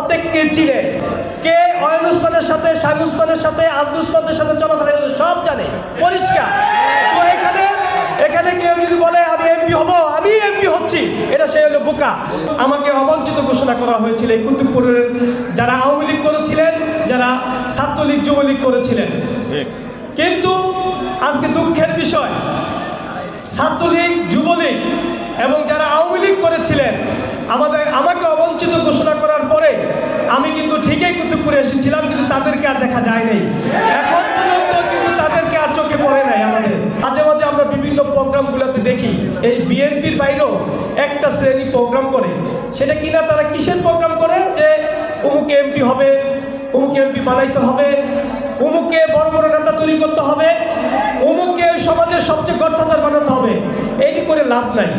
প্রত্যেককে চিনে, কে অয়ন উসমানের সাথে, শামীম উসমানের সাথে, আজম উসমানের সাথে চলাফেরা করে সব জানে, পরিষ্কার। তো এখানে কেউ যদি বলে আমি এমপি হব, আমি এমপি হচ্ছি, এটা সে হলো বোকা। আমাকে অবঞ্চিত ঘোষণা করা হয়েছিল এই কুতুবপুরের যারা আওয়ামী লীগ করেছিলেন, যারা ছাত্রলীগ যুবলীগ করেছিলেন। কিন্তু আজকে দুঃখের বিষয়, ছাত্রলীগ যুবলীগ এবং যারা আওয়ামী লীগ করেছিলেন আমাকে অবঞ্চিত ঘোষণা করার পরে আমি কিন্তু ঠিকই কুতুবপুরে এসেছিলাম, কিন্তু তাদেরকে আর দেখা যায় নাই, এখন পর্যন্ত কিন্তু তাদেরকে আর চোখে পড়ে নাই। আমাদের মাঝে মাঝে আমরা বিভিন্ন প্রোগ্রামগুলোতে দেখি এই বিএনপির বাইরেও একটা শ্রেণী প্রোগ্রাম করে, সেটা কিনা তারা কিসের প্রোগ্রাম করে, যে অমুকে এমপি হবে, অমুকে এমপি বানাইতে হবে, অমুকে বড় বড় নেতা তৈরি করতে হবে, অমুকে সমাজের সবচেয়ে গডফাদার বানাতে হবে। এইটি করে লাভ নাই,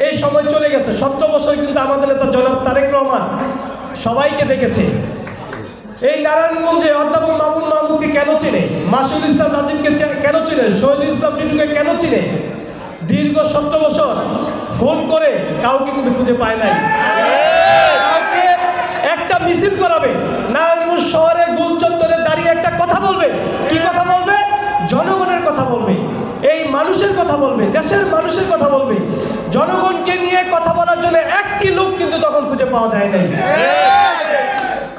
এই সময় চলে গেছে। 17 বছর কিন্তু আমাদের নেতা জনাব তারেক রহমান সবাইকে দেখেছে। এই নারায়ণগঞ্জে অধ্যাপক মামুন মাহমুদকে কেন চিনে, মাসুদুল ইসলাম রাজীবকে কেন চিনে, শহীদুল ইসলাম টিটুকে কেন চিনে? দীর্ঘ 17 বছর ফোন করে কাউকে কিন্তু খুঁজে পায় নাই। কাউকে একটা মিছিল করাবে, নারায়ণগঞ্জ শহরে গোলচত্বরে দাঁড়িয়ে একটা কথা বলবে, কি কথা বলবে? জনগণের কথা বলবে, এই মানুষের কথা বলবে, দেশের মানুষের কথা বলবে। জনগণকে নিয়ে কথা বলার জন্য একটি লোক কিন্তু তখন খুঁজে পাওয়া যায় নাই।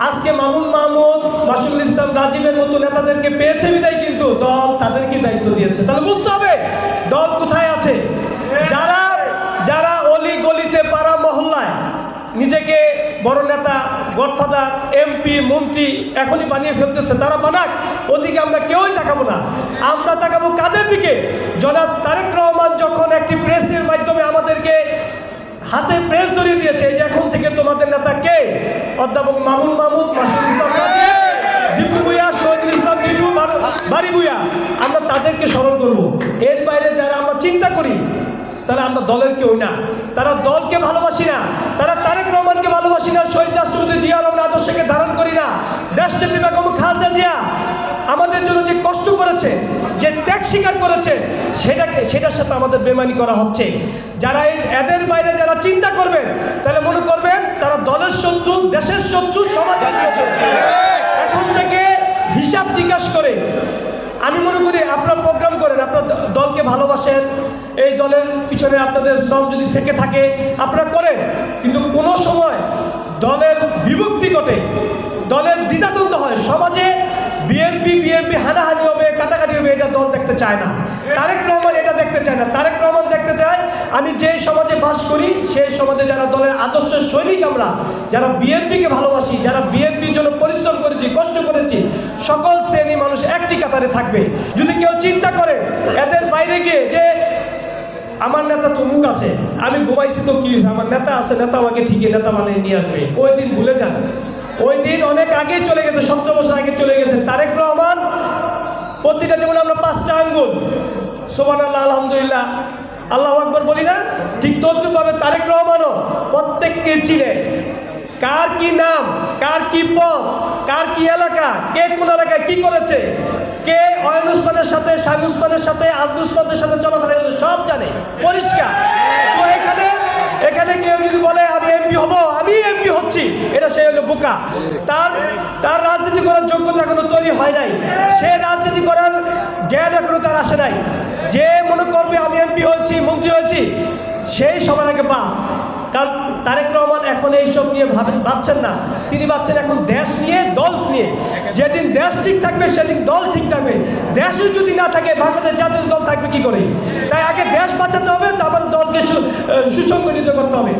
আজকে মামুন মাহমুদ, মাসুদুল ইসলাম রাজীবের মতো নেতাদেরকে পেয়েছে বিদায় কিন্তু দল তাদেরকে দায়িত্ব দিয়েছে। তাহলে বুঝতে হবে দল কোথায় আছে। যারা অলি গলিতে পাড়া মহল্লায় নিজেকে বড় নেতা, গডফাদার, এমপি, মন্ত্রী এখনই বানিয়ে ফেলতেছে, তারা বানাক, ওদিকে আমরা কেউই তাকাবো না। আমরা তাকাবো কাদের দিকে? জনাব তারেক রহমান যখন একটি প্রেসের মাধ্যমে আমাদেরকে হাতে প্রেস ধরিয়ে দিয়েছে, এই যে এখন থেকে তোমাদের নেতা কে, অধ্যাপক মামুন মাহমুদ, মাসুদুল ইসলাম রাজীব, দীপু ভূঁইয়া, শহীদুল ইসলাম টিটু, বাড়ি ভূঁইয়া, আমরা তাদেরকে স্মরণ করব। এর বাইরে যারা আমরা চিন্তা করি তারা আমরা দলের কেউ না, তারা দলকে ভালোবাসি না, তারা তারেক রহমানকে ভালোবাসি না, শহীদ রাষ্ট্রপতি জিয়া রহমান আদর্শকে ধারণ করি না। দেশনেত্রী বেগম খালেদা জিয়া আমাদের জন্য যে কষ্ট করেছে, যে ত্যাগ স্বীকার করেছে, সেটার সাথে আমাদের বেমানি করা হচ্ছে। যারা এদের বাইরে যারা চিন্তা করবেন, তাহলে মনে করবেন তারা দলের শত্রু, দেশের শত্রু, সমাজের শত্রু। এখন থেকে হিসাব নিকাশ করে আমি মনে করি আপনারা প্রোগ্রাম করেন, আপনারা দলকে ভালোবাসেন, এই দলের পিছনে আপনাদের শ্রম যদি থেকে থাকে আপনারা করেন, কিন্তু কোনো সময় দলের বিভক্তি ঘটে, দলের দ্বিধাদ্বন্দ্ব হয়, সমাজে বিএনপি হানাহানি হবে, কাটাকাটি হবে, এটা দল দেখতে চায় না। তারেক রহমান এটা দেখতে চায় না। তারেক রহমান দেখতে চায় আমি যেই সমাজে বাস করি সেই সমাজে যারা দলের আদর্শের সৈনিক, আমরা যারা বিএনপিকে ভালোবাসি, যারা বিএনপির জন্য পরিশ্রম করেছি, কষ্ট করেছি, সকল শ্রেণী মানুষ একটি কাতারে থাকবে। যদি কেউ চিন্তা করে এদের বাইরে গিয়ে যে আমার নেতা তো মুখ আছে, আমি ঘুমাইছি তো কি হয়েছে, আমার নেতা আছে, নেতা আমাকে ঠিকই নেতা বানিয়ে নিয়ে আসবে, ওই দিন ভুলে যান। ওই দিন অনেক আগেই চলে গেছে, 17 বছর আগে চলে গেছে। তারেক রহমান প্রতিটা, যেমন আমরা 5টা আঙ্গুল সুবহানাল্লাহ, আলহামদুলিল্লাহ, আল্লাহু আকবার বলি না, ঠিক তদ্রুপভাবে তারেক রহমানও প্রত্যেককে চিনে, কার কি নাম, কার কি পদ, কার কি এলাকা, কে কোন এলাকায় কি করেছে, কে অয়ন উসমানের সাথে, শামীম উসমানের সাথে, আজম উসমানের সাথে চলাফেরা করে সব জানে, পরিষ্কার। তো এখানে কেউ যদি বলে আমি এমপি হব, আমি এমপি হচ্ছি, এটা সে হলো বোকা। তার রাজনীতি করার যোগ্যতা এখনো তৈরি হয় নাই, সে রাজনীতি করার জ্ঞান এখনো তার আসে নাই। যে মনে করবে আমি এমপি হয়েছি, মন্ত্রী হয়েছি, সেই সবার আগে পা। কারণ তারেক রহমান এখন এইসব নিয়ে ভাবছেন না, তিনি ভাবছেন এখন দেশ নিয়ে, দল নিয়ে। যেদিন দেশ ঠিক থাকবে সেদিন দল ঠিক থাকবে। দেশও যদি না থাকে বাংলাদেশ জাতীয় দল থাকবে কি করে? তাই আগে দেশ বাঁচাতে হবে, তারপরে দলকে সুসংগঠিত করতে হবে।